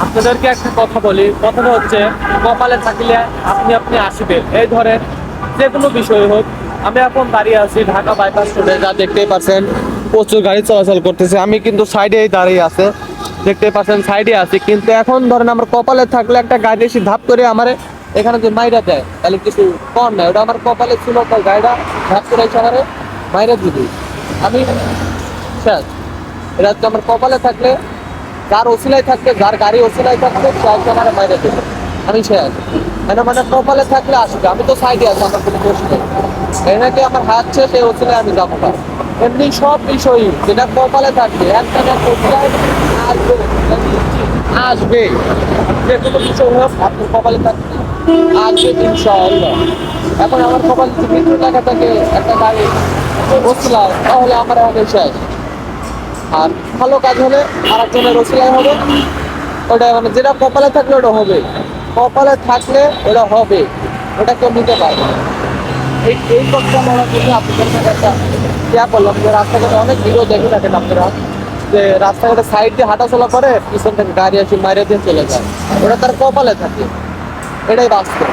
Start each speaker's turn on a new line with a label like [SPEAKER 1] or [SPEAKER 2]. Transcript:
[SPEAKER 1] আপনাদেরকে একটা কথা বলি, কথাটা হচ্ছে কপালে থাকলে আপনি আপনি আসবেন। এই ধরেন যে কোনো বিষয় হোক, আমি এখন দাঁড়িয়ে আছি ঢাকা বাইপাস রোডে, যা দেখতেই পাচ্ছেন প্রচুর গাড়ি চলাচল করতেছে। আমি কিন্তু সাইডেই দাঁড়িয়ে আছে, দেখতেই পাচ্ছেন সাইডে আছি। কিন্তু এখন ধরেন আমার কপালে থাকলে একটা গাড়ি এসে ধাপ করে আমার এখানে যে মাইরা দেয়, তাহলে কিছু কর নাই, ওটা আমার কপালে ছিল, তাই গাড়িটা ধাপ করে এসে আমার মাইরা দিবি, আমি শেষ। এটা হচ্ছে আমার কপালে থাকলে, যার ওসিলাই থাকবে, যার গাড়ি ওসিলাই থাকবে, সে আজকে আমার বাইরে দেবে, আমি শেষ। মানে কপালে থাকলে আসবে, আমি তো সাইডে আছি, আমার কোনো দোষ নেই। এনাকে আমার হাত শেষ, এই ওসিলায় আমি যাবো না। এমনি সব বিষয়ই যেটা কপালে থাকবে, একটা না একটা ওসিলায় আসবে, আসবে। যে কোনো বিষয় হোক, আপনার কপালে থাকবে, আসবে ইনশাআল্লাহ। এখন আমার কপালে যদি মৃত্যু লেখা থাকে একটা গাড়ি ওসিলায়, তাহলে আমার আগে শেষ। আর ভালো কাজ হলে আর একজনের রসিলাই হবে, ওটা মানে যেটা কপালে থাকলে ওটা হবে, কপালে থাকলে ওটা হবে, ওটা কেউ নিতে পারবে না। এই কথা বলার জন্য আপনাদের সাথে একটা ইয়া করলাম যে রাস্তাঘাটে অনেক ভিডিও দেখে থাকেন আপনারা, যে রাস্তাঘাটে সাইড দিয়ে হাঁটাচলা করে, পিছন থেকে গাড়ি আসি মাইরে দিয়ে চলে যায়, ওটা তার কপালে থাকে, এটাই বাস্তব।